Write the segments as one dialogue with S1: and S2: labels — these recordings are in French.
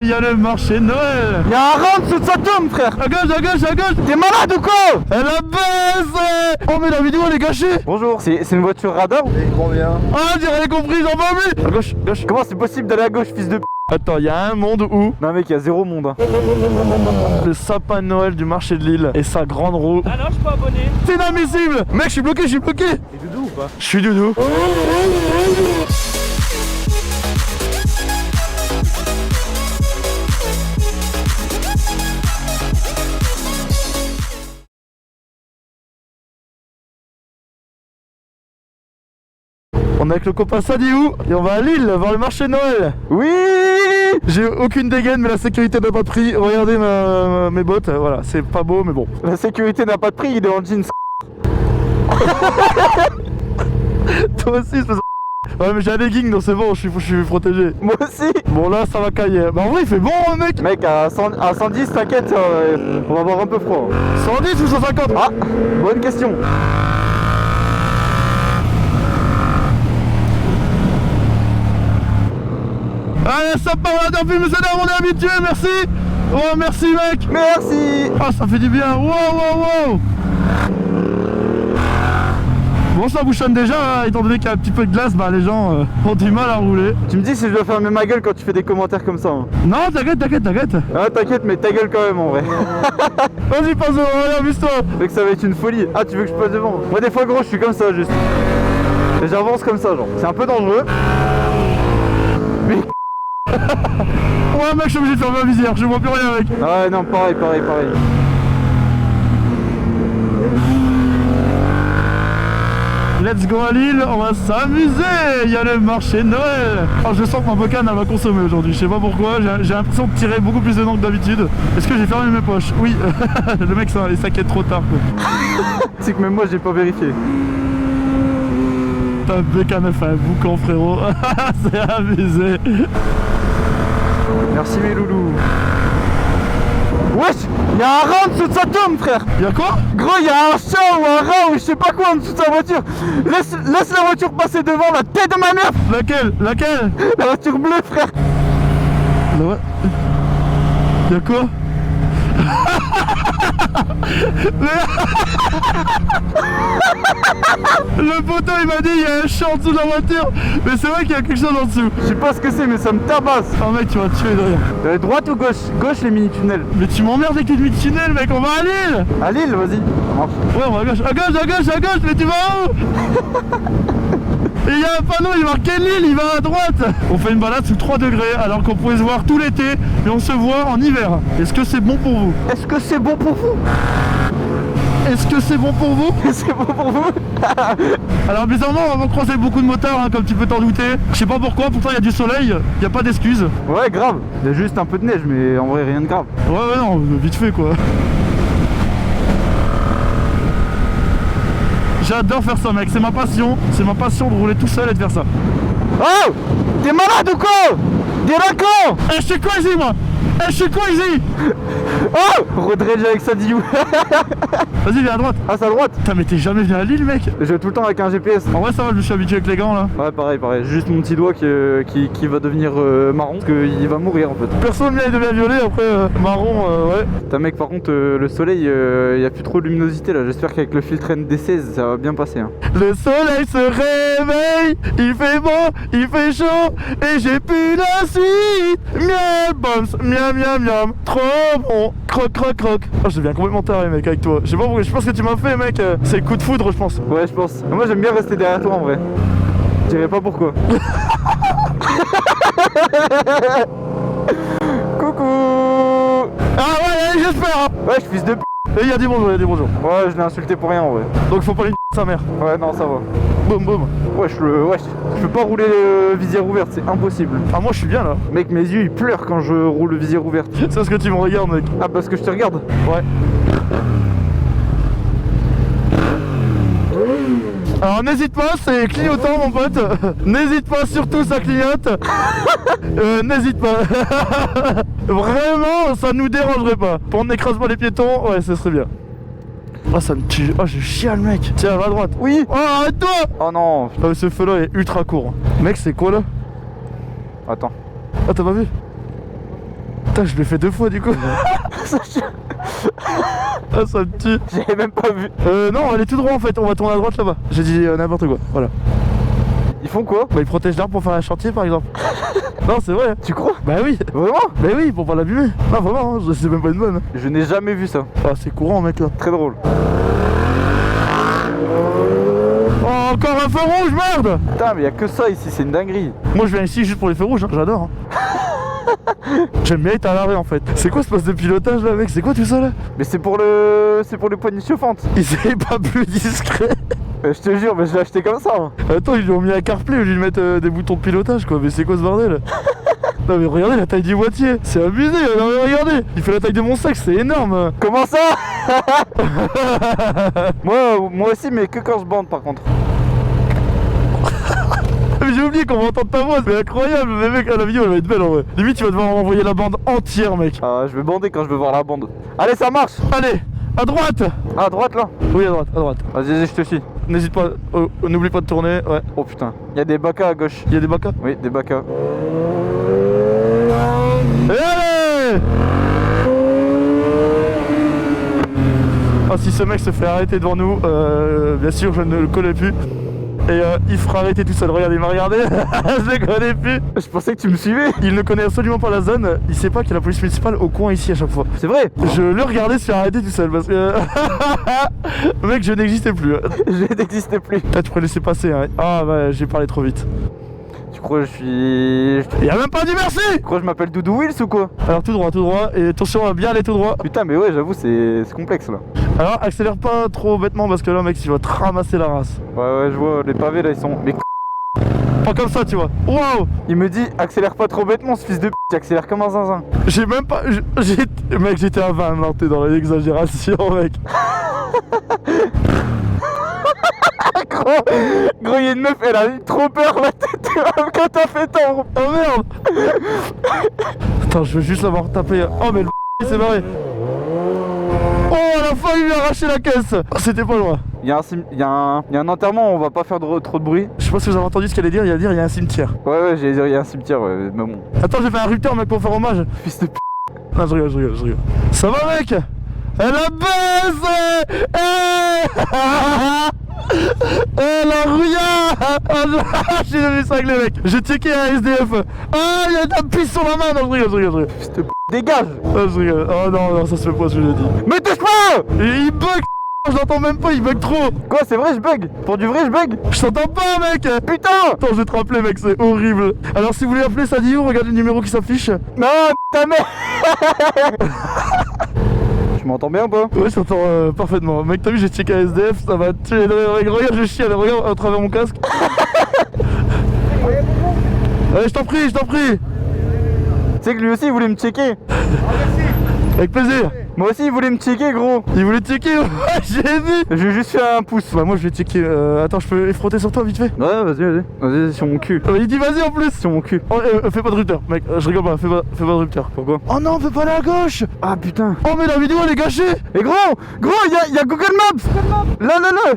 S1: Il y a le marché de Noël.
S2: Y'a un rang dessous de sa tombe, frère.
S1: À gauche, à gauche, à gauche.
S2: T'es malade ou quoi?
S1: Elle a baissé. Oh mais la vidéo elle est gâchée.
S2: Bonjour, c'est une voiture radar?
S3: Et combien?
S1: Ah j'avais compris, j'en peux plus. À gauche, gauche.
S2: Comment c'est possible d'aller à gauche, fils de p?
S1: Attends, il y a un monde où
S2: Non mec, il y a zéro monde hein.
S1: le sapin de Noël du marché de Lille et sa grande roue.
S4: Ah non, je suis pas abonné.
S1: C'est inadmissible. Mec, je suis bloqué, je suis bloqué.
S3: T'es doudou ou pas?
S1: Je suis doudou. On est avec le copain Sadiou et on va à Lille voir le marché de Noël.
S2: Oui.
S1: J'ai aucune dégaine mais la sécurité n'a pas de prix. Regardez mes bottes, voilà, c'est pas beau mais bon.
S2: La sécurité n'a pas de prix, il est en jeans.
S1: Toi aussi, espèce de... Ouais mais j'ai un legging donc c'est bon, je suis protégé.
S2: Moi aussi.
S1: Bon là ça va cailler. Bah en vrai il fait bon hein, mec.
S2: Mec, à 110, t'inquiète, on va avoir un peu froid.
S1: 110 ou 150?
S2: Ah, bonne question.
S1: Allez ça part, on a d'un film, c'est là, on est habitué, merci. Oh merci mec.
S2: Merci.
S1: Ah ça fait du bien, wow wow wow. Bon ça bouchonne déjà, hein, étant donné qu'il y a un petit peu de glace, bah les gens ont du mal à rouler.
S2: Tu me dis si je dois fermer ma gueule quand tu fais des commentaires comme ça hein.
S1: Non t'inquiète, t'inquiète, t'inquiète.
S2: Ah t'inquiète, mais ta gueule quand même en vrai.
S1: Vas-y passe devant, allez amuse-toi.
S2: Mec, ça va être une folie. Ah, tu veux que je passe devant? Moi des fois gros, je suis comme ça juste. Et j'avance comme ça genre. C'est un peu dangereux. Mais
S1: Ouais mec je suis obligé de fermer ma visière, je vois plus rien mec.
S2: ah ouais non, pareil.
S1: Let's go à Lille, on va s'amuser. Il y a le marché de Noël. Alors je sens que ma bocane elle va consommer aujourd'hui, je sais pas pourquoi, j'ai l'impression de tirer beaucoup plus de dents que d'habitude. Est-ce que j'ai fermé mes poches? Oui. Le mec il s'inquiète trop tard quoi.
S2: C'est que même moi j'ai pas vérifié.
S1: Ta bécane a fait un boucan frérot. C'est amusé.
S2: Merci mes loulous. Wesh, y'a un rat en dessous de sa tombe frère.
S1: Y'a quoi?
S2: Gros, y'a un chat ou un rat ou je sais pas quoi en dessous de sa voiture. Laisse la voiture passer devant la tête de ma mère.
S1: Laquelle? Laquelle?
S2: La voiture bleue frère.
S1: Y'a quoi? Le poteau il m'a dit il y a un chat en dessous de la voiture. Mais c'est vrai qu'il y a quelque chose en dessous.
S2: Je sais pas ce que c'est mais ça me tabasse.
S1: Oh mec tu vas te tuer de rire.
S2: Droite ou gauche? Gauche les mini-tunnels.
S1: Mais tu m'emmerdes avec les nuits de tunnel mec, on va à Lille.
S2: À Lille, vas-y. Ça marche.
S1: Ouais on va à gauche, à gauche, à gauche, à gauche, mais tu vas où? Et il y a un panneau, il marque Lille, il va à droite. On fait une balade sous 3 degrés alors qu'on pouvait se voir tout l'été, mais on se voit en hiver. Est-ce que c'est bon pour vous?
S2: Est-ce que c'est bon pour vous?
S1: Est-ce que c'est bon pour vous?
S2: C'est bon pour vous?
S1: Alors bizarrement on va croiser beaucoup de motards hein, comme tu peux t'en douter. Je sais pas pourquoi, pourtant il y a du soleil, il y a pas d'excuses.
S2: Ouais grave, il y a juste un peu de neige mais en vrai rien de grave.
S1: Ouais non, vite fait quoi. J'adore faire ça mec, c'est ma passion de rouler tout seul et de faire ça.
S2: Oh! T'es malade ou quoi? Délinquant!
S1: Eh je suis quoi ici moi? Eh je suis quoi ici?
S2: Oh! Rodrige avec Sadiou.
S1: Vas-y viens à droite.
S2: Ah c'est à droite?
S1: Putain mais t'es jamais venu à Lille mec?
S2: Je vais tout le temps avec un GPS.
S1: En vrai ça va, je me suis habitué avec les gants là.
S2: Ouais pareil, juste mon petit doigt qui va devenir marron parce qu'il va mourir en fait.
S1: Personne ne devient violet, après marron, ouais.
S2: Putain mec par contre le soleil, il y a plus trop de luminosité là, j'espère qu'avec le filtre ND16 ça va bien passer hein.
S1: Le soleil se réveille, il fait beau, il fait chaud, et j'ai plus la suite. Miam, bombs, miam, miam, miam, trop bon, croc, croc, croc. Oh, je deviens complètement taré mec avec toi. Je sais pas pourquoi, je pense que tu m'as fait mec, c'est le coup de foudre je pense.
S2: Ouais je pense. Moi j'aime bien rester derrière toi en vrai. Je dirais pas pourquoi. Coucou.
S1: Ah ouais, allez, j'espère hein.
S2: Ouais je suis fils de p***.
S1: Et il y a des bonjours, il y a des bonjours.
S2: Ouais je l'ai insulté pour rien en vrai.
S1: Donc faut pas lui sa mère.
S2: Ouais non ça va.
S1: Boum boum.
S2: Wesh, je peux pas rouler visière ouverte, c'est impossible.
S1: Ah moi je suis bien là.
S2: Mec, mes yeux ils pleurent quand je roule visière ouverte.
S1: C'est parce que tu me regardes mec.
S2: Ah, parce que je te regarde?
S1: Ouais. Alors n'hésite pas, c'est clignotant mon pote. N'hésite pas, surtout ça clignote. N'hésite pas. Vraiment, ça nous dérangerait pas. Pour n'écrase pas les piétons, ouais, ce serait bien. Oh ça me tue, oh je chiale mec. Tiens, va à droite.
S2: Oui.
S1: Oh arrête-toi.
S2: Oh non.
S1: Ah, ce feu là est ultra court. Mec c'est quoi là?
S2: Attends.
S1: Ah t'as pas vu? Putain, je l'ai fait 2 fois du coup. Ah, ça me tue.
S2: J'avais même pas vu.
S1: Non, on va aller tout droit en fait, on va tourner à droite là-bas. J'ai dit n'importe quoi, voilà.
S2: Ils font quoi?
S1: Bah, ils protègent l'arbre pour faire un chantier par exemple. Non, c'est vrai.
S2: Tu crois?
S1: Bah oui.
S2: Vraiment?
S1: Bah oui, pour pas l'abîmer. Non, vraiment, hein, c'est même pas une bonne.
S2: Je n'ai jamais vu ça.
S1: Ah, c'est courant, mec là.
S2: Très drôle.
S1: Oh, encore un feu rouge, merde.
S2: Putain, mais y a que ça ici, c'est une dinguerie.
S1: Moi, je viens ici juste pour les feux rouges, hein, j'adore. Hein. J'aime bien être à l'arrêt en fait. C'est quoi ce poste de pilotage là, mec? C'est quoi tout ça là?
S2: Mais c'est pour les poignées chauffantes.
S1: Ils étaient pas plus discrets.
S2: Je te jure, mais je l'ai acheté comme ça. Hein.
S1: Attends, ils lui ont mis un CarPlay au lieu de lui mettre des boutons de pilotage quoi. Mais c'est quoi ce bordel? Non mais regardez la taille du boîtier, c'est abusé. Non mais regardez, il fait la taille de mon sac, c'est énorme.
S2: Comment ça? Moi aussi, mais que quand je bande par contre.
S1: Mais j'ai oublié qu'on va entendre ta voix, c'est incroyable. Mais mec, la vidéo elle va être belle en vrai. Limite tu vas devoir m'envoyer la bande entière mec.
S2: Ah, je vais bander quand je veux voir la bande. Allez, ça marche.
S1: Allez, à droite.
S2: Ah, à droite là.
S1: Oui, à droite, à droite.
S2: Vas-y, je te suis.
S1: N'hésite pas, n'oublie pas de tourner, ouais.
S2: Oh putain, il y a des bacas à gauche.
S1: Il y a des bacas?
S2: Oui, des bacas.
S1: Et allez! Ah, si ce mec se fait arrêter devant nous, bien sûr je ne le connais plus. Et il fera arrêter tout seul. Regarde, il m'a regardé. Je le connais plus.
S2: Je pensais que tu me suivais.
S1: Il ne connaît absolument pas la zone. Il sait pas qu'il y a la police municipale au coin ici à chaque fois.
S2: C'est vrai.
S1: Je le regardais se faire arrêter tout seul parce que... Mec, je n'existais plus.
S2: Je n'existais plus.
S1: Ah, tu pourrais laisser passer. Hein. Ah bah j'ai parlé trop vite.
S2: Tu crois que je suis...
S1: Il y a même pas dit merci.
S2: Tu crois que je m'appelle Doudou Wills ou quoi?
S1: Alors tout droit. Et attention à bien aller tout droit.
S2: Putain, mais ouais, j'avoue, c'est complexe là.
S1: Alors accélère pas trop bêtement parce que là mec, tu vas te ramasser la race.
S2: Ouais, je vois, les pavés là, ils sont... Mais
S1: Pas comme ça, tu vois. Waouh.
S2: il me dit, accélère pas trop bêtement, ce fils de p***, tu accélères comme un zinzin.
S1: J'ai même pas... Mec, j'étais à 20, non, t'es dans l'exagération, mec.
S2: Gros, il y a une meuf, elle a eu trop peur la tête quand t'as fait ton...
S1: Oh merde. Attends, je veux juste l'avoir tapé. Oh mais le il s'est barré. Oh, à la fin, il lui a arraché la caisse. Oh, c'était pas loin.
S2: Il y a un enterrement, on va pas faire trop de bruit.
S1: Je sais pas si vous avez entendu ce qu'elle allait dire. Il allait dire il y a un cimetière.
S2: Ouais, j'allais dire, il y a un cimetière, ouais, mais bon.
S1: Attends, j'ai fait un rupteur, mec, pour faire hommage.
S2: Fils de p***.
S1: Non, je rigole. Ça va, mec? Elle a baissé. La rouillard. J'ai devenu cinglé, mec. J'ai checké un SDF. Ah, il y a de la pisse sur la main. Non, je rigole.
S2: Fils de p***. Dégage.
S1: Ah, je rigole. Oh non, ça se fait pas ce que j'ai dit.
S2: Mais touche pas.
S1: Il bug. Je l'entends même pas, il bug trop.
S2: Quoi, c'est vrai, je bug? Pour du vrai, je bug?
S1: Je t'entends pas, mec.
S2: Putain.
S1: Attends, je vais te rappeler, mec, c'est horrible. Alors, si vous voulez appeler Sadio, regardez le numéro qui s'affiche.
S2: Non, ta mère. Tu m'entends bien ou pas?
S1: Ouais, je t'entends parfaitement. Mec, t'as vu, j'ai checké un SDF, ça va tuer. Regarde, je chie, regarde à travers mon casque. Allez, je t'en prie.
S2: Tu sais que lui aussi, il voulait me checker.
S1: Avec plaisir.
S2: Moi aussi, il voulait me checker, gros.
S1: Il voulait checker, ouais, j'ai vu.
S2: Je vais juste faire un pouce.
S1: Bah, moi, je vais checker. Attends, je peux frotter sur toi vite fait?
S2: Ouais, vas-y, sur mon cul.
S1: Il dit vas-y en plus.
S2: Sur mon cul.
S1: Oh, fais pas de rupteur, mec, je rigole pas, fais pas de rupteur.
S2: Pourquoi?
S1: Oh non, on peut pas aller à gauche.
S2: Ah putain.
S1: Oh, mais la vidéo elle est gâchée.
S2: Et gros, il y a Google Maps. Là,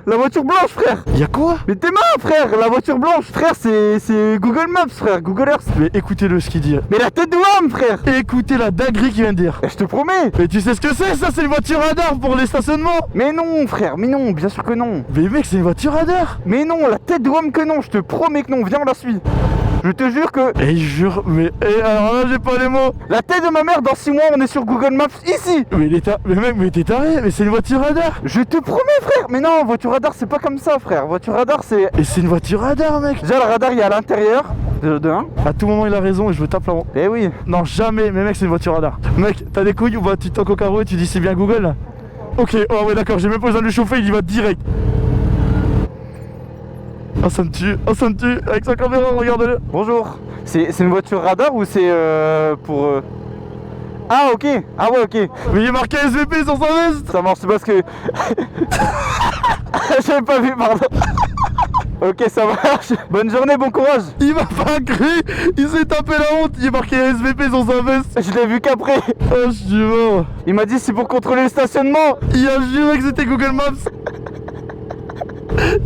S2: la voiture blanche, frère.
S1: Y'a quoi?
S2: Mais t'es marre, frère. La voiture blanche, frère, c'est Google Maps, frère. Google Earth.
S1: Mais écoutez-le ce qu'il dit.
S2: Mais la tête de l'homme, frère.
S1: Écoutez la dinguerie qu'il vient de dire.
S2: Et je te promets.
S1: Mais tu sais ce que c'est, ça? C'est une voiture radar pour les stationnements.
S2: Mais non, frère, mais non, bien sûr que non.
S1: Mais mec, c'est une voiture radar.
S2: Mais non, la tête de l'homme que non. Je te promets que non. Viens, on la suit. Je te jure que...
S1: Et jure, mais... Et alors là, j'ai pas les mots.
S2: La tête de ma mère, dans 6 mois, on est sur Google Maps, ici.
S1: Mais mec, mais t'es taré, mais c'est une voiture radar.
S2: Je te promets, frère. Mais non, voiture radar, c'est pas comme ça, frère. Voiture radar, c'est...
S1: Et c'est une voiture radar, mec.
S2: Déjà, le radar, il est à l'intérieur de 1.
S1: À tout moment, il a raison et je veux taper la honte.
S2: Eh oui.
S1: Non, jamais, mais mec, c'est une voiture radar. Mec, t'as des couilles ou bah tu toques au carreau et tu dis c'est bien Google là. Ok, oh ouais, d'accord, j'ai même pas besoin de le chauffer, il y va direct. Oh, ça me tue, avec sa caméra, regarde-le.
S2: Bonjour. C'est une voiture radar ou c'est pour... Ah, ok. Ah ouais, ok.
S1: Mais il est marqué SVP sur sa veste.
S2: Ça marche, c'est parce que... J'avais pas vu, pardon. Ok, ça marche. Bonne journée, bon courage.
S1: Il m'a pas cru, il s'est tapé la honte, il est marqué SVP sur sa veste.
S2: Je l'ai vu qu'après.
S1: Oh, je suis mort.
S2: Il m'a dit c'est pour contrôler le stationnement.
S1: Il a juré que c'était Google Maps.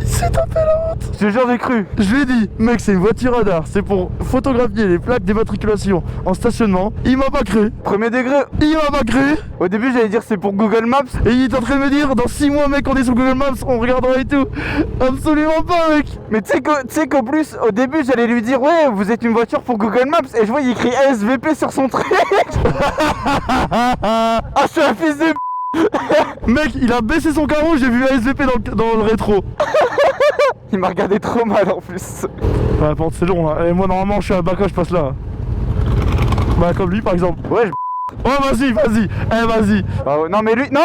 S1: Il s'est tapé la honte.
S2: Je te jure, j'ai cru.
S1: Je lui ai dit, mec, c'est une voiture radar, c'est pour photographier les plaques d'immatriculation en stationnement. Il m'a pas cru.
S2: Premier degré.
S1: Il m'a pas cru.
S2: Au début, j'allais dire c'est pour Google Maps.
S1: Et il est en train de me dire, dans 6 mois, mec, on est sur Google Maps, on regardera et tout. Absolument pas, mec.
S2: Mais tu sais qu'au plus, au début, j'allais lui dire ouais, vous êtes une voiture pour Google Maps. Et je vois, il écrit ASVP sur son truc. Ah, je suis un fils de...
S1: Mec, il a baissé son carreau, j'ai vu ASVP dans le rétro.
S2: Il m'a regardé trop mal en plus.
S1: Ouais, par contre, c'est long là. Et moi, normalement, je suis à Bacca, je passe là. Bah, comme lui, par exemple.
S2: Ouais,
S1: Oh, vas-y. Eh, vas-y.
S2: Ah ouais, non, mais lui. Non,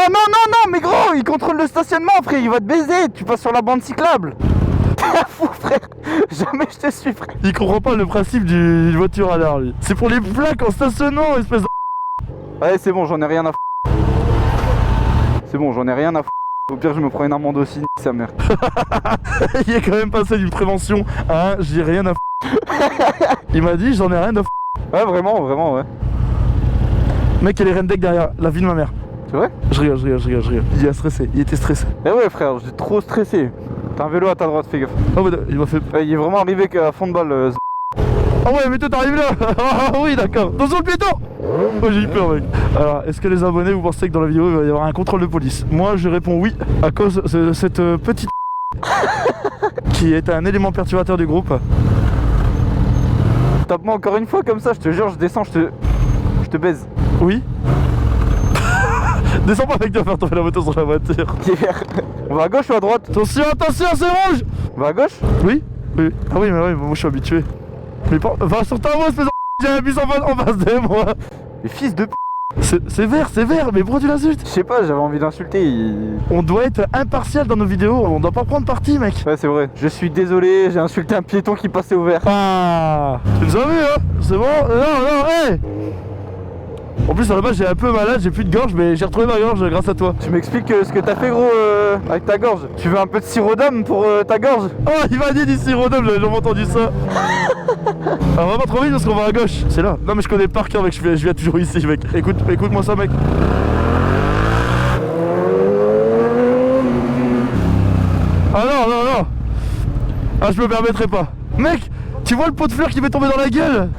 S2: mais gros, il contrôle le stationnement, frère. Il va te baiser. Tu passes sur la bande cyclable. T'es un fou, frère. Jamais je te suis, frère.
S1: Il comprend pas le principe du voiture radar, lui. C'est pour les plaques en stationnant, espèce de.
S2: Ouais, c'est bon, j'en ai rien à C'est bon, j'en ai rien à Au pire, je me prends une amende aussi, sa mère.
S1: Il est quand même passé d'une prévention à un j'ai rien à Il m'a dit j'en ai rien à
S2: Ouais, vraiment, ouais.
S1: Mec, il y a les Rendec derrière la vie de ma mère.
S2: C'est vrai?
S1: Je rigole. Il est stressé, il était stressé.
S2: Eh ouais, frère, j'étais trop stressé. T'as un vélo à ta droite, fais gaffe.
S1: Oh, ouais, il m'a fait.
S2: Il est vraiment arrivé à fond de balle.
S1: Ah ouais, mais toi t'arrives là. Ah oui, d'accord. Attention le piéton. Oh, j'ai eu peur, mec. Alors, est-ce que les abonnés, vous pensez que dans la vidéo il va y avoir un contrôle de police? Moi, je réponds oui, à cause de cette petite qui est un élément perturbateur du groupe.
S2: Tape-moi encore une fois comme ça, je te jure, je descends, je te baise.
S1: Oui. Descends pas, mec, tu vas faire tomber la moto sur la voiture.
S2: On va à gauche ou à droite?
S1: Attention, c'est rouge.
S2: On va à gauche?
S1: Oui. Ah oui, mais ouais, moi je suis habitué. Mais va sur ta voie, espèce de... J'ai un bus en face de moi.
S2: Mais fils de p...
S1: C'est vert, mais pourquoi tu l'insultes?
S2: Je sais pas, j'avais envie d'insulter.
S1: On doit être impartial dans nos vidéos, on doit pas prendre parti, mec.
S2: Ouais, c'est vrai. Je suis désolé, j'ai insulté un piéton qui passait au vert.
S1: Ah, tu nous as vu, hein? C'est bon? Non, hé! En plus, à la base, j'ai un peu malade, j'ai plus de gorge, mais j'ai retrouvé ma gorge grâce à toi.
S2: Tu m'expliques ce que t'as fait, gros, avec ta gorge? Tu veux un peu de sirop d'âme pour ta gorge?
S1: Oh, il m'a dit du sirop d'homme, j'ai jamais entendu ça. Alors, on va pas trop vite parce qu'on va à gauche. C'est là. Non, mais je connais par cœur, mec, je viens toujours ici, mec. Écoute-moi ça, mec. Ah non. Ah, je me permettrai pas. Mec, tu vois le pot de fleurs qui m'est tombé dans la gueule?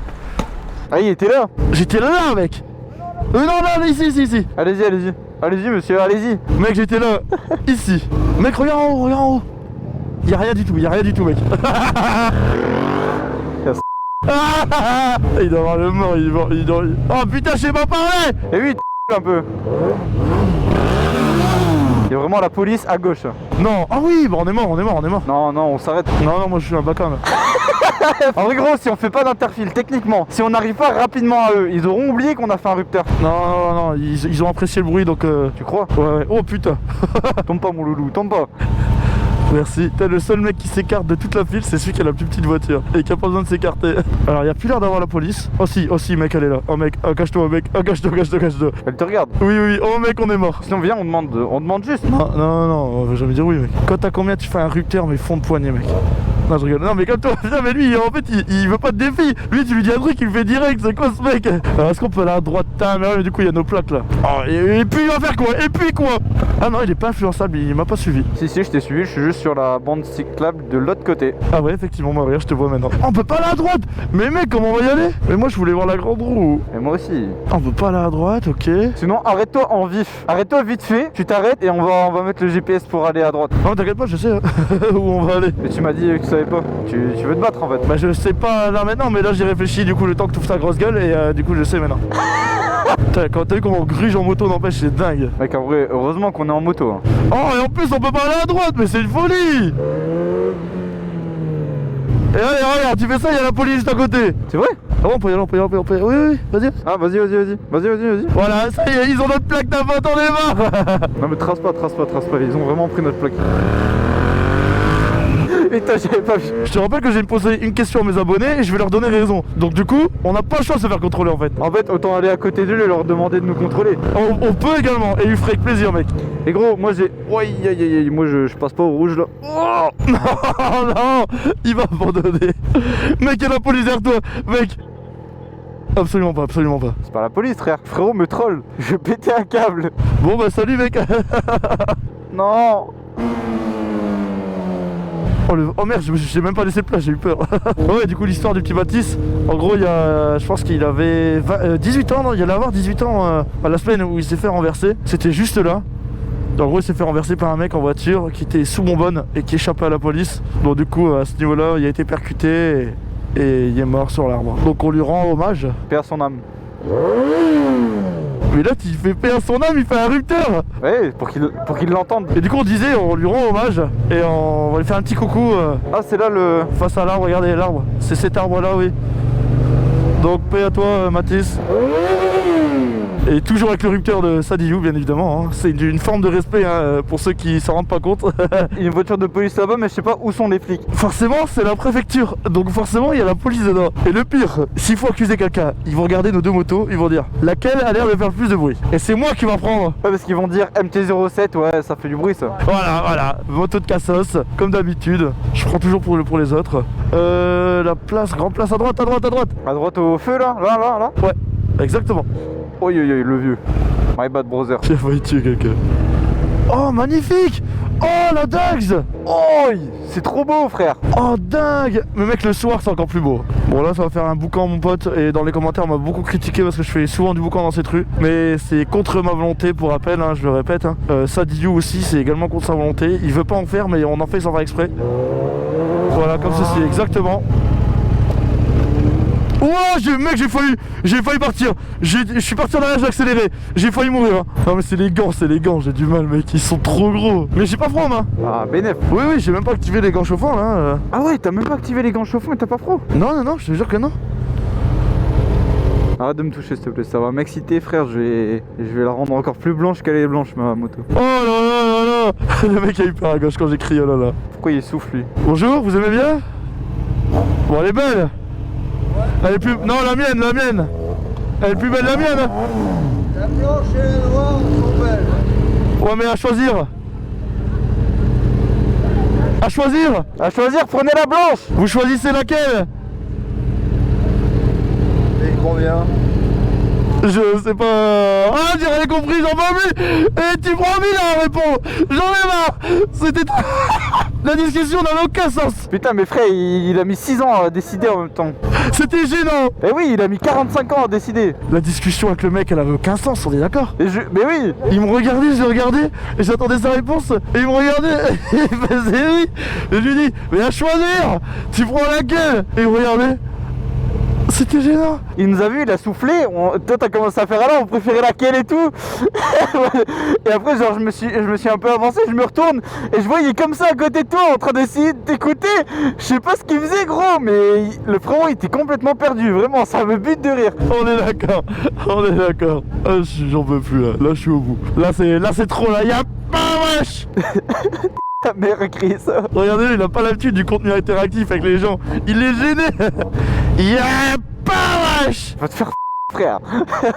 S2: Ah, il était là.
S1: J'étais là, mec. Non, ici.
S2: Allez-y, monsieur, allez-y.
S1: Mec, j'étais là, ici. Mec, regarde en haut. Y'a rien du tout, mec. Il doit avoir le mort, il doit... Oh putain, je sais pas parler.
S2: Et oui, un peu. Il y a vraiment la police à gauche.
S1: Non, ah oui, bah on est mort.
S2: Non, on s'arrête.
S1: Non, moi je suis un bacin là.
S2: En vrai, gros, si on fait pas d'interfile, techniquement, si on n'arrive pas rapidement à eux, ils auront oublié qu'on a fait un rupteur.
S1: Non, ils ont apprécié le bruit donc...
S2: Tu crois?
S1: Ouais. Oh putain.
S2: Tombe pas, mon loulou, tombe pas.
S1: Merci. T'es le seul mec qui s'écarte de toute la file, c'est celui qui a la plus petite voiture et qui a pas besoin de s'écarter. Alors il y a plus l'air d'avoir la police. Oh si mec, elle est là. Oh mec, cache-toi mec. Oh cache-toi.
S2: Elle te regarde.
S1: Oui. Oh mec, on est mort.
S2: Si on vient, on demande juste.
S1: Non, on va jamais dire oui mec. Quand t'as combien tu fais un rupteur mais fond de poignet mec? Non, je rigole. Non, mais comme toi, putain, mais lui, en fait, il veut pas de défi. Lui, tu lui dis un truc, il le fait direct. C'est quoi ce mec? Alors, est-ce qu'on peut aller à droite? Mais du coup, il y a nos plaques là. Oh, et puis, il va faire quoi? Ah non, il est pas influençable, il m'a pas suivi.
S2: Si, je t'ai suivi, je suis juste sur la bande cyclable de l'autre côté.
S1: Ah ouais, effectivement, moi, regarde, je te vois maintenant. Oh, on peut pas aller à droite. Mais mec, comment on va y aller? Mais moi, je voulais voir la grande roue.
S2: Et moi aussi.
S1: On peut pas aller à droite, ok.
S2: Sinon, arrête-toi en vif. Arrête-toi vite fait, tu t'arrêtes et on va mettre le GPS pour aller à droite.
S1: Non, t'inquiète pas, je sais où on va aller.
S2: Mais tu m'as dit que tu savais pas. Tu veux te battre en fait.
S1: Bah je sais pas là maintenant, mais là j'ai réfléchi du coup le temps que tu ouvres ta grosse gueule et du coup je sais maintenant. Putain, quand t'as vu comment on gruge en moto, n'empêche, c'est dingue.
S2: Mec, en vrai, heureusement qu'on est en moto. Hein.
S1: Oh, et en plus on peut pas aller à droite, mais c'est une folie. Et allez, regarde, tu fais ça, il y a la police juste à côté.
S2: C'est vrai?
S1: Ah bon, on peut y aller. Oui, vas-y.
S2: Ah, vas-y.
S1: Voilà, ça y est, ils ont notre plaque d'avant, t'en es marre.
S2: Non mais trace pas, ils ont vraiment pris notre plaque. Putain, j'avais pas vu.
S1: Je te rappelle que j'ai posé une question à mes abonnés et je vais leur donner raison. Donc du coup, on n'a pas le choix de se faire contrôler en fait.
S2: En fait, autant aller à côté d'eux et leur demander de nous contrôler.
S1: On peut également, et il ferait avec plaisir mec.
S2: Et gros, moi j'ai... Aïe, moi je passe pas au rouge là.
S1: Oh non, il va abandonner. Mec, il y a la police derrière toi, mec. Absolument pas.
S2: C'est pas la police, frère. Frérot me troll. Je vais péter un câble.
S1: Bon bah salut mec.
S2: Non.
S1: Oh merde, j'ai même pas laissé de place, j'ai eu peur. Ouais, du coup, l'histoire du petit Baptiste, en gros, je pense qu'il avait 18 ans, non, il allait avoir 18 ans à la semaine où il s'est fait renverser. C'était juste là. En gros, il s'est fait renverser par un mec en voiture qui était sous bonbonne et qui échappait à la police. Donc du coup, à ce niveau-là, il a été percuté et il est mort sur l'arbre. Donc on lui rend hommage.
S2: Paix à son âme.
S1: Mais là, il fait paix à son âme, il fait un rupteur.
S2: Ouais, pour qu'il l'entende.
S1: Et du coup, on disait, on lui rend hommage et on va lui faire un petit coucou
S2: Ah, c'est là le...
S1: face à l'arbre, regardez l'arbre. C'est cet arbre-là, oui. Donc paix à toi, Mathis. Et toujours avec le rupteur de Sadiou, bien évidemment. Hein. C'est une forme de respect hein, pour ceux qui s'en rendent pas compte.
S2: Il y a une voiture de police là-bas, mais je sais pas où sont les flics.
S1: Forcément, c'est la préfecture. Donc forcément, il y a la police dedans. Et le pire, s'il faut accuser quelqu'un, ils vont regarder nos deux motos, ils vont dire laquelle a l'air de faire le plus de bruit. Et c'est moi qui va prendre.
S2: Ouais, parce qu'ils vont dire MT-07, ouais, ça fait du bruit ça.
S1: Voilà. Moto de cassos, comme d'habitude. Je prends toujours pour les autres. La place, grande place à droite.
S2: À droite au feu là.
S1: Ouais, exactement.
S2: Oi, le vieux. My bad brother.
S1: J'ai failli tuer quelqu'un. Oh, magnifique! Oh, la Dags!
S2: Oh, c'est trop beau, frère.
S1: Oh, dingue! Mais mec, le soir, c'est encore plus beau. Bon, là, ça va faire un boucan, mon pote. Et dans les commentaires, on m'a beaucoup critiqué parce que je fais souvent du boucan dans cette rue. Mais c'est contre ma volonté, pour rappel, hein, je le répète. Hein. Sadiou aussi, c'est également contre sa volonté. Il veut pas en faire, mais on en fait sans faire exprès. Voilà, comme ceci, exactement. Oh, mec, j'ai failli partir. Je suis parti en arrière, j'ai accéléré. J'ai failli mourir. Hein. Non, mais c'est les gants, j'ai du mal, mec. Ils sont trop gros. Mais j'ai pas froid, moi.
S2: Ah, bénéf.
S1: Oui, j'ai même pas activé les gants chauffants, là.
S2: Ah ouais, t'as même pas activé les gants chauffants et t'as pas froid?
S1: Non, je te jure que non.
S2: Arrête de me toucher, s'il te plaît. Ça va m'exciter, frère. Je vais la rendre encore plus blanche qu'elle est blanche, ma moto.
S1: Oh là. Le mec a eu peur à gauche quand j'ai crié, oh là là.
S2: Pourquoi il souffle, lui?
S1: Bonjour, vous aimez bien? Bon, elle est belle. Elle est plus... Non, la mienne. Elle est plus belle la mienne.
S3: La blanche et la noire sont belles.
S1: Ouais, mais à choisir. À choisir, prenez la blanche. Vous choisissez laquelle?
S3: Et combien?
S1: Je sais pas... Ah, j'ai rien compris, j'en peux plus. Et tu prends 1000 à répondre. J'en ai marre. C'était... La discussion n'avait aucun sens.
S2: Putain, mais frère, il a mis 6 ans à décider en même temps.
S1: C'était gênant.
S2: Eh oui, il a mis 45 ans à décider.
S1: La discussion avec le mec, elle avait aucun sens, on est d'accord?
S2: Mais oui.
S1: Il me regardait, je le regardais, et j'attendais sa réponse, et il me regardait, et il faisait oui. Et je lui dis, mais à choisir, tu prends laquelle? Et il me regardait. C'était gênant.
S2: Il nous a vu, il a soufflé. Toi, t'as commencé à faire alors, on préférait laquelle et tout. Et après, genre, je me suis un peu avancé, je me retourne et je vois, il est comme ça à côté de toi en train d'essayer de t'écouter. Je sais pas ce qu'il faisait, gros, mais le frérot, il était complètement perdu. Vraiment, ça me bute de rire.
S1: On est d'accord. Ah, j'en peux plus là. Là, je suis au bout. Là, c'est trop là. Y'a pas wesh.
S2: Ta mère crie ça.
S1: Regardez, il a pas l'habitude du contenu interactif avec les gens. Il est gêné. Y'a pas wesh.
S2: Va te faire frère.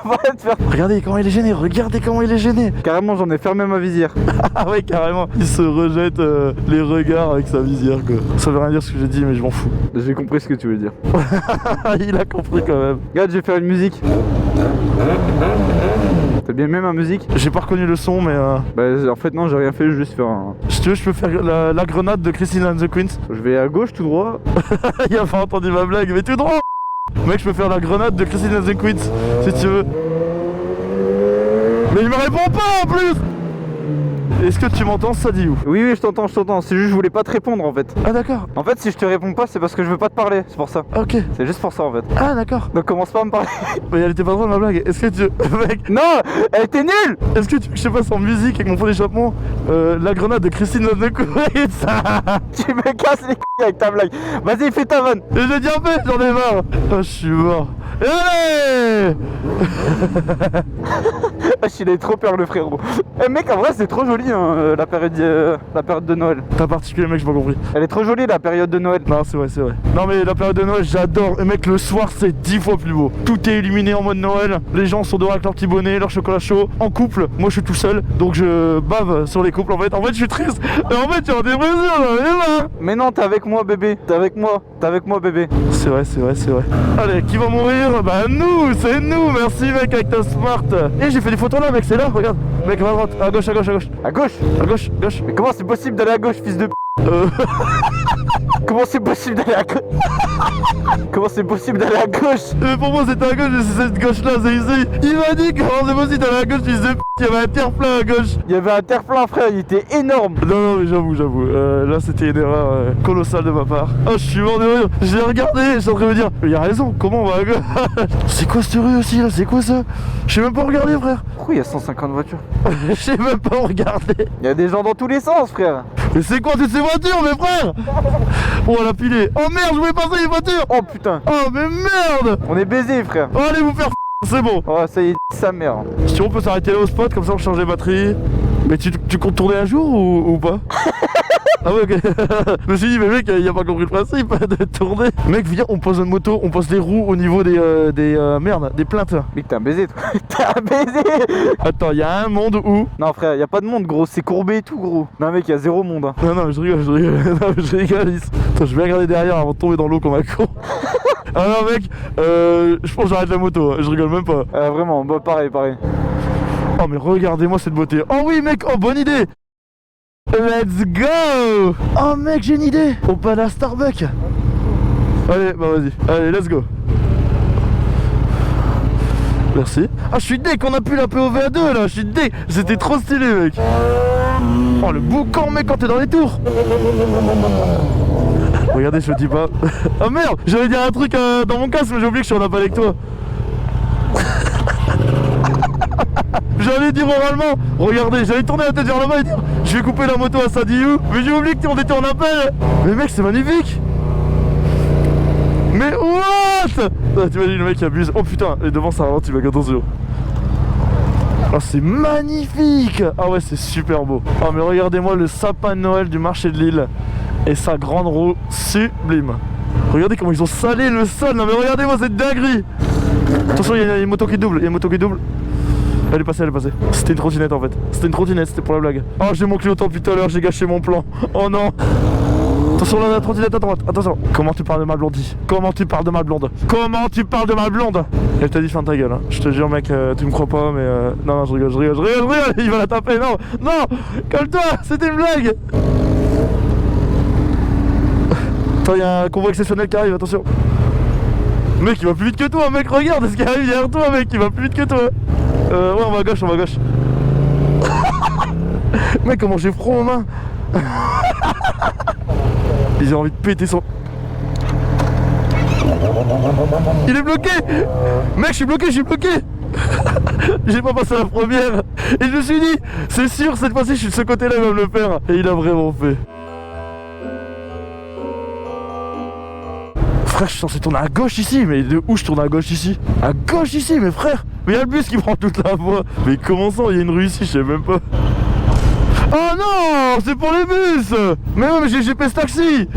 S2: Va te faire.
S1: Regardez comment il est gêné.
S2: Carrément, j'en ai fermé ma visière.
S1: Ah ouais, carrément. Il se rejette les regards avec sa visière, quoi. Ça veut rien dire ce que j'ai dit, mais je m'en fous.
S2: J'ai compris ce que tu veux dire.
S1: Il a compris quand même.
S2: Regarde, je vais faire une musique. T'as bien aimé ma musique?
S1: J'ai pas reconnu le son, mais
S2: Bah en fait non, j'ai rien fait, juste faire un...
S1: Si tu veux, je peux faire la grenade de Christine and the Queens.
S2: Je vais à gauche tout droit.
S1: Il a pas entendu ma blague, mais tout droit. Mec, je peux faire la grenade de Christine and the Queens, si tu veux. Mais il me répond pas en plus. Est-ce que tu m'entends, Sadiou?
S2: Oui, je t'entends. C'est juste, je voulais pas te répondre en fait.
S1: Ah d'accord.
S2: En fait, si je te réponds pas, c'est parce que je veux pas te parler, c'est pour ça.
S1: Ok.
S2: C'est juste pour ça en fait.
S1: Ah d'accord.
S2: Donc commence pas à me parler.
S1: Mais elle était pas drôle ma blague. Est-ce que tu... Mec,
S2: non, elle était nulle.
S1: est-ce que tu veux que je fasse en musique avec mon fond d'échappement la grenade de Christine and the Queens?
S2: Tu me casses les couilles avec ta blague. Vas-y, fais ta vanne.
S1: Et j'ai dit en fait, j'en ai marre. Oh, je suis mort. Allez.
S2: Il avait trop peur le frérot. Eh mec, en vrai c'est trop joli hein, la période de Noël.
S1: T'as particulier mec, j'ai pas compris.
S2: Elle est trop jolie la période de Noël.
S1: Non, c'est vrai. Non mais la période de Noël, j'adore. Et mec, le soir c'est 10 fois plus beau. Tout est illuminé en mode Noël. Les gens sont dehors avec leur petit bonnet, leur chocolat chaud, en couple. Moi je suis tout seul, donc je bave sur les couples. En fait, je suis triste. Et en fait, tu es en dépression, j'en ai marre.
S2: Mais non, t'es avec moi bébé. T'es avec moi bébé.
S1: C'est vrai. Allez, qui va mourir? Bah nous, c'est nous. Merci mec avec ta smart. Et j'ai fait des photos là mec, c'est là, regarde. Mec, va à droite, à gauche.
S2: À gauche?
S1: À gauche.
S2: Mais comment c'est possible d'aller à gauche, fils de p... Comment c'est possible d'aller à gauche? Comment c'est possible d'aller à gauche?
S1: Pour moi c'était à gauche et c'est cette gauche là, c'est ici. Il m'a dit comment c'est possible d'aller à gauche, fils de p***, il y avait un terre-plein à gauche.
S2: Il y avait un terre-plein, frère, il était énorme.
S1: Non mais j'avoue, là c'était une erreur colossale de ma part. Oh je suis mort de rire, j'ai regardé, je suis en train de me dire, mais il a raison, comment on va à gauche? C'est quoi cette rue aussi là, c'est quoi ça? Je sais même pas regarder frère.
S2: Pourquoi il y a 150 voitures?
S1: Je sais même pas regarder.
S2: Il y a des gens dans tous les sens, frère.
S1: Mais c'est quoi toutes ces voitures mes frères? Oh elle a pilé. Oh merde, je voulais passer les voitures.
S2: Oh putain.
S1: Oh mais merde.
S2: On est baisés, frère.
S1: Oh, allez vous faire c'est bon.
S2: Oh ça y est, sa mère.
S1: Si on peut s'arrêter là au spot, comme ça on change les batteries. Mais tu comptes tourner un jour ou pas? Ah ouais ok. Je me suis dit mais mec il a pas compris le principe de tourner. Mec viens on pose une moto, on pose les roues au niveau des merde, des plaintes.
S2: Mec t'es un baiser toi. T'es un baiser.
S1: Attends il y a un monde où?
S2: Non frère y a pas de monde gros, c'est courbé et tout gros. Non mec y a zéro monde hein.
S1: Non je rigole. Non mais je rigole. Attends je vais regarder derrière avant de tomber dans l'eau comme un con. Ah non mec, je pense que j'arrête la moto, je rigole même pas.
S2: Vraiment, bah pareil.
S1: Oh mais regardez-moi cette beauté. Oh oui mec, oh bonne idée. Let's go. Oh mec j'ai une idée. On peut aller à Starbucks. Allez bah vas-y, allez let's go. Merci. Ah je suis deg qu'on a pu la POV2 là, je suis deg. C'était trop stylé mec. Oh le boucan mec quand t'es dans les tours. Regardez je le dis pas. Oh merde, j'allais dire un truc dans mon casque mais j'ai oublié que je suis en appel avec toi. J'allais dire oralement, regardez, j'allais tourner la tête vers là-bas et dire je vais couper la moto à Sadiou, mais j'ai oublié qu'on était en appel. Mais mec c'est magnifique. Mais what? Ah, t'imagines le mec qui abuse. Oh putain, et devant ça ralentit mec, attention. Oh c'est magnifique. Ah ouais c'est super beau. Oh mais regardez-moi le sapin de Noël du marché de Lille et sa grande roue sublime. Regardez comment ils ont salé le sol. Non mais regardez-moi cette dinguerie. Attention il y a une moto qui double, Elle est passée. C'était une trottinette en fait. C'était une trottinette, c'était pour la blague. Oh j'ai mon clignotant depuis tout à l'heure, j'ai gâché mon plan. Oh non. Attention là la trottinette à droite, attention. Comment tu parles de ma blondie? Comment tu parles de ma blonde? Elle t'a dit fin de ta gueule hein. Je te jure mec, tu me crois pas mais non je rigole. Il va la taper, non. Calme-toi, c'était une blague. Attends il y a un convoi exceptionnel qui arrive, attention. Mec il va plus vite que toi mec, regarde ce qui arrive derrière toi mec, il va plus vite que toi. Ouais on va à gauche. Mec comment j'ai froid aux mains. Ils ont envie de péter son... Il est bloqué. Mec je suis bloqué. J'ai pas passé la première. Et je me suis dit c'est sûr cette fois-ci je suis de ce côté là il va me le faire. Et il a vraiment fait. Frère je suis censé tourner à gauche ici. Mais de où je tourne à gauche ici? À gauche ici mais frère. Mais il y a le bus qui prend toute la voie. Mais comment ça il y a une rue ici, je sais même pas. Oh non, c'est pour les bus. Mais ouais mais j'ai GPS taxi.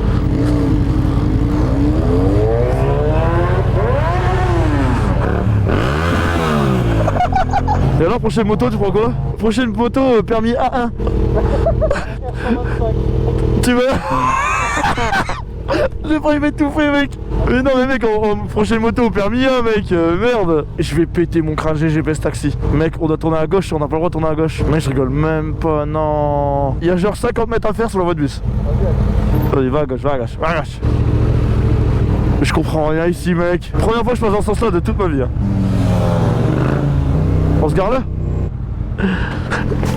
S1: Et alors prochaine moto tu prends quoi? Prochaine moto permis A1. Tu veux? J'ai failli m'étouffer mec. Mais non mais mec en prochaine moto au permis A mec, merde. Je vais péter mon crâne, j'ai GPS taxi. Mec on doit tourner à gauche, on n'a pas le droit de tourner à gauche. Mec je rigole même pas, non. Il y a genre 50 mètres à faire sur la voie de bus. Vas-y va à gauche. Je comprends rien ici mec. Première fois que je passe dans ce sens là de toute ma vie hein. On se gare là?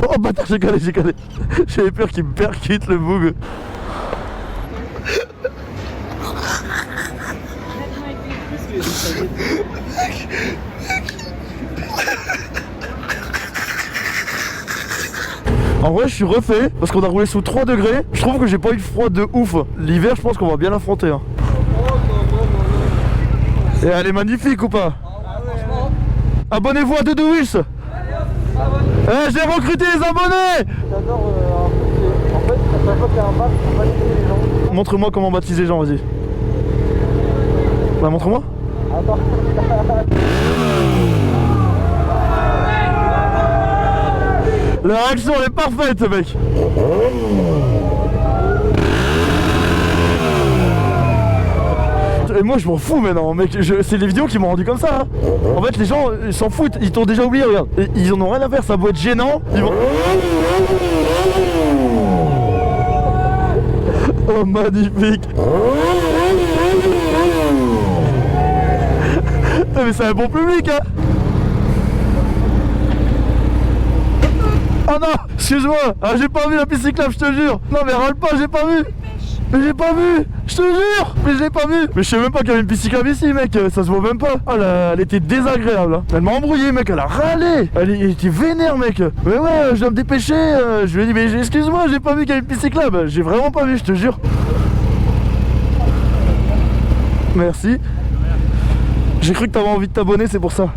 S1: Oh bâtard j'ai calé. J'avais peur qu'il me percute le boug. En vrai je suis refait parce qu'on a roulé sous 3 degrés. Je trouve que j'ai pas eu de froid de ouf. L'hiver je pense qu'on va bien l'affronter hein. Et elle est magnifique ou pas? Abonnez-vous à Doudou Wish. J'ai recruté les abonnés.
S2: J'adore en fait à chaque fois qu'il y a un match on va baptiser les gens.
S1: Montre-moi comment baptiser les gens, vas-y. Bah montre-moi.
S2: Attends.
S1: La réaction elle est parfaite mec. Et moi je m'en fous maintenant mec, c'est les vidéos qui m'ont rendu comme ça hein. En fait les gens ils s'en foutent, ils t'ont déjà oublié regarde. Et ils en ont rien à faire, ça doit être gênant. Ils vont... Oh, magnifique. Putain, mais c'est un bon public, hein. Oh non, excuse-moi, ah, j'ai pas vu la piste cyclable, je te jure. Non mais râle pas, j'ai pas vu. Mais j'ai pas vu, je te jure. Mais je l'ai pas vu. Mais je sais même pas qu'il y avait une piste cyclable ici, mec, ça se voit même pas. Oh là, elle était désagréable, hein. Elle m'a embrouillé, mec, elle a râlé. Elle était vénère, mec. Mais ouais, je dois me dépêcher. Je lui ai dit, mais excuse-moi, j'ai pas vu qu'il y avait une piste cyclable. J'ai vraiment pas vu, je te jure. Merci. J'ai cru que t'avais envie de t'abonner, c'est pour ça.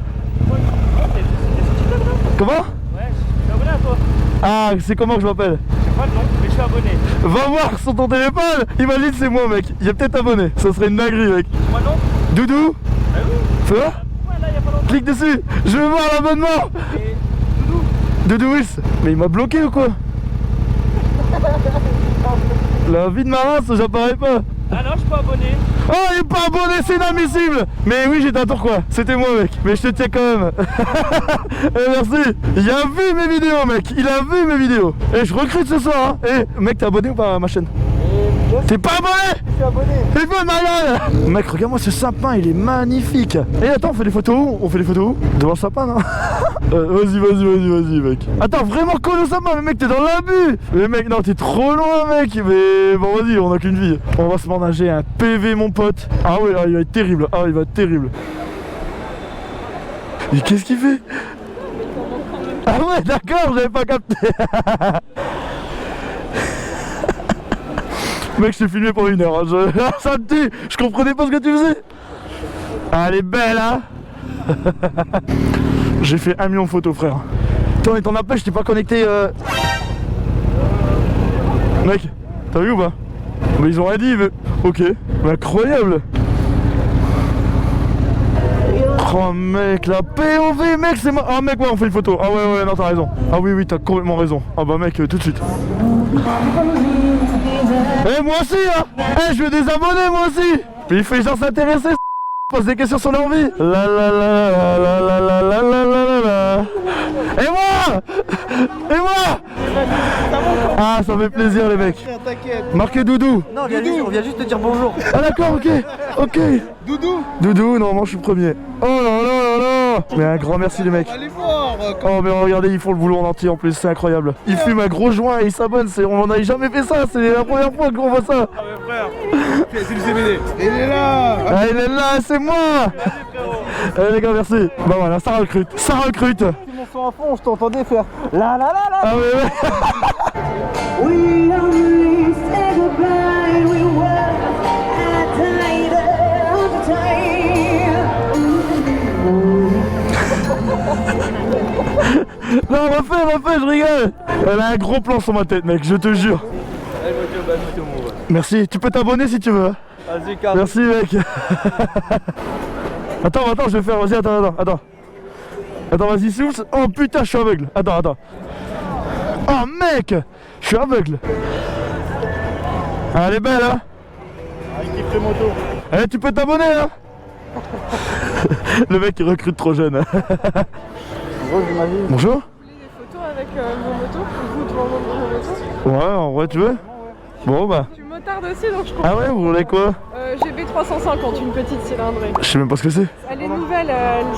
S1: Comment? Ah, c'est comment que je m'appelle?
S4: Je sais pas le nom, mais je suis abonné.
S1: Va voir sur ton téléphone. Imagine c'est moi, mec. Il y a peut-être abonné. Ça serait une dinguerie, mec.
S4: Moi non.
S1: Doudou.
S4: Ah oui.
S1: Fais voir.
S4: Ouais, là, y a pas longtemps.
S1: Clique dessus. Je veux voir l'abonnement.
S4: Et Doudou.
S1: Doudou Wills. Mais il m'a bloqué ou quoi? La vie de ma race, j'apparais pas.
S4: Ah non, je suis pas abonné.
S1: Oh, il est pas abonné, c'est inadmissible. Mais oui, j'étais un tour quoi. C'était moi, mec. Mais je te tiens quand même. Merci. Il a vu mes vidéos, mec. Il a vu mes vidéos. Et je recrute ce soir, hein. Et mec, t'es abonné ou pas à ma chaîne? T'es pas abonné?
S2: Je suis abonné.
S1: T'es pas malade. Mec, regarde-moi ce sapin, il est magnifique. Et attends, on fait des photos où? On fait des photos où? Devant le sapin, non? Vas-y, mec. Attends, vraiment colle au sapin, mais mec, t'es dans l'abus. Mais mec, non, t'es trop loin, mec. Mais bon, vas-y, on a qu'une vie. On va se ménager un PV, mon pote. Ah ouais, il va être terrible. Ah, il va être terrible. Mais qu'est-ce qu'il fait? Ah ouais, d'accord, j'avais pas capté. Mec, je t'ai filmé pour 1 heure, hein. Ça me tue. Je comprenais pas ce que tu faisais. Ah, elle est belle, hein. J'ai fait 1 million de photos, frère. Attends, mais t'en as pas, je t'ai pas connecté. Mec, t'as vu ou pas? Mais ils ont rien dit, mais... Ok, mais incroyable. Oh mec, la POV, mec, c'est ah mec, ouais, on fait une photo. Ah ouais, non, t'as raison. Ah oui, t'as complètement raison. Ah bah mec, tout de suite. Eh, moi aussi, hein. Eh, je veux des abonnés, moi aussi. Mais il fait genre s'intéresser, pose des questions sur leur vie. La la la la la la la la la la la. Et moi. Ah, ça fait plaisir, les mecs.
S3: T'inquiète.
S1: Marquez Doudou.
S2: Non, on vient juste te dire bonjour.
S1: Ah d'accord, ok. Doudou, non, moi je suis premier. Oh là là là là. Mais un grand merci les mecs.
S3: Allez voir.
S1: Oh mais regardez, ils font le boulot en entier en plus, c'est incroyable. Ils fument un gros joint et ils s'abonnent, on n'avait jamais fait ça, c'est la première fois qu'on voit ça.
S4: Ah mais frère. C'est le CBD.
S3: Il est là.
S1: Ah il est là, c'est moi. Allez les gars, merci. Bah voilà, ça recrute.
S2: Si mon son à fond, je t'entendais faire la la la la.
S1: Ah ouais.
S5: We only say goodbye, we were at the time.
S1: Non, refais, je rigole. Elle a un gros plan sur ma tête mec, je te jure. Merci, tu peux t'abonner si tu veux.
S2: Vas-y, Carl.
S1: Merci mec. Attends, je vais faire, vas-y, attends. Attends, vas-y, souffle. Oh putain, je suis aveugle. Attends. Oh mec, je suis aveugle. Ah, elle est belle, hein. Eh, tu peux t'abonner, hein. Le mec, il recrute trop jeune. Bonjour.
S6: Vous voulez des photos avec mon moto? Vous devant mon moto?
S1: Ouais, en vrai, tu veux? Bon, bah.
S6: Je suis motard aussi, donc je comprends.
S1: Ah ouais, vous voulez quoi?
S6: GB350, une petite cylindrée.
S1: Je sais même pas ce que c'est.
S6: Elle est nouvelle,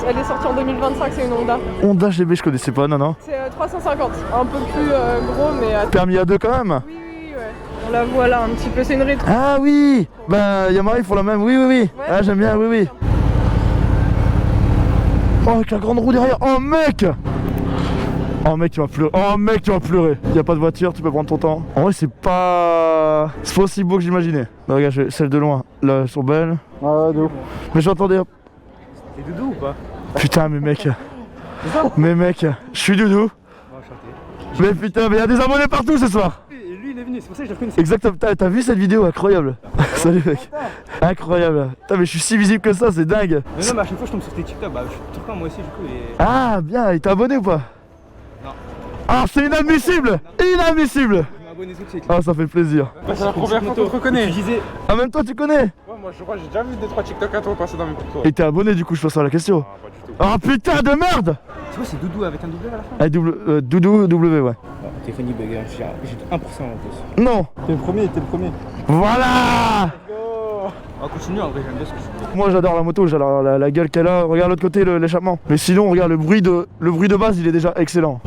S6: elle est sortie en 2025, c'est une Honda.
S1: Honda GB, je connaissais pas, non.
S6: C'est 350, un peu plus gros, mais...
S1: Permis A2 quand même.
S6: Oui, ouais. On la voit là un petit peu, c'est une rétro.
S1: Ah oui. Bah, Yamaha, ils font la même. Oui.
S6: Ouais.
S1: Ah, j'aime bien, oui. Oh, avec la grande roue derrière. Oh, mec. Oh mec, tu vas pleurer. Y a pas de voiture, tu peux prendre ton temps. En vrai, c'est pas aussi beau que j'imaginais. Non, regarde, celle de loin, là, elles sont belles.
S2: Ouais, de ouf.
S1: Mais j'entendais.
S4: T'es Doudou ou pas?
S1: Putain, mais mec, je suis Doudou.
S4: Enchanté.
S1: Mais putain, mais y a des abonnés partout ce soir.
S4: Lui il est venu, c'est pour ça que je le connaissais.
S1: Exactement, t'as vu cette vidéo? Incroyable. Salut mec. Incroyable. Putain, mais je suis si visible que ça, c'est dingue.
S4: Mais non, mais à chaque fois je tombe sur tes TikTok, bah je suis TikTok moi aussi du coup et...
S1: Ah, bien, il t'a abonné ou pas?
S4: Non.
S1: Ah, c'est inadmissible.
S4: Je m'abonne tout de suite.
S1: Ah, ça fait plaisir.
S4: C'est la première fois qu'on te reconnaît. Tu disais...
S1: Ah, même toi, tu connais?
S7: Ouais, moi je crois que j'ai déjà vu 2-3 TikTok à toi passer dans mes photos.
S1: Et t'es abonné du coup, je pose ça à la question.
S7: Ah, pas du tout.
S1: Ah putain de merde.
S4: Tu vois c'est Doudou avec un double à la fin.
S1: Doudou W, ouais.
S4: téléphone il bug, j'ai 1% en plus.
S1: Non.
S2: T'es le premier, t'es le premier.
S1: Voilà.
S4: On va continuer en vrai, j'aime bien ce que je fais.
S1: Moi j'adore la moto, j'adore la gueule qu'elle a. Regarde l'autre côté, l'échappement. Mais sinon, regarde le bruit de base, il est déjà excellent.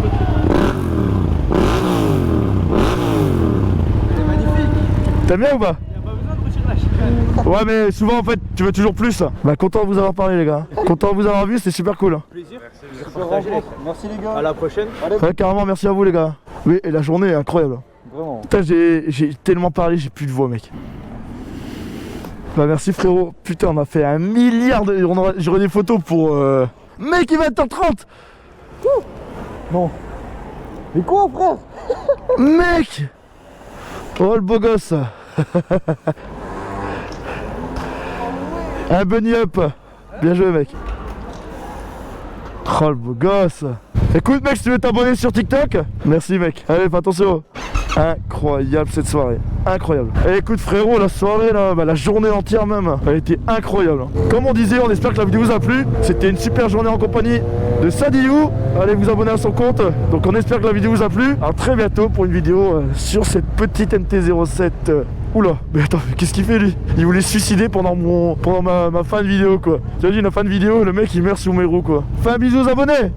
S4: C'est magnifique.
S1: T'aimes bien ou pas?
S4: Il n'y a pas besoin de retirer la chicane.
S1: Ouais, mais souvent en fait, tu veux toujours plus. Bah, content de vous avoir parlé, les gars. Content de vous avoir vu, c'était super cool.
S4: Plaisir.
S2: Merci les gars.
S4: À la prochaine.
S1: Ouais, carrément, merci à vous, les gars. Oui, et la journée est incroyable.
S2: Vraiment.
S1: Putain, j'ai tellement parlé, j'ai plus de voix, mec. Bah, merci frérot. Putain, on a fait 1 milliard de. J'aurai des photos pour. Mec, il va être 30.
S2: Non. Mais quoi, frère?
S1: Mec. Oh, le beau gosse. Un bunny up. Bien joué, mec. Oh, le beau gosse. Écoute, mec, si tu veux t'abonner sur TikTok, merci, mec. Allez, fais attention. Incroyable cette soirée, incroyable. Et écoute frérot, la soirée là, la journée entière même, elle était incroyable. Comme on disait, on espère que la vidéo vous a plu. C'était une super journée en compagnie de Sadiou. Allez vous abonner à son compte. Donc on espère que la vidéo vous a plu. À très bientôt pour une vidéo sur cette petite MT-07. Oula, mais attends, qu'est-ce qu'il fait lui? Il voulait se suicider pendant ma fin de vidéo quoi. Tu as dit une fin de vidéo, le mec il meurt sous mes roues quoi. Fais un bisou aux abonnés.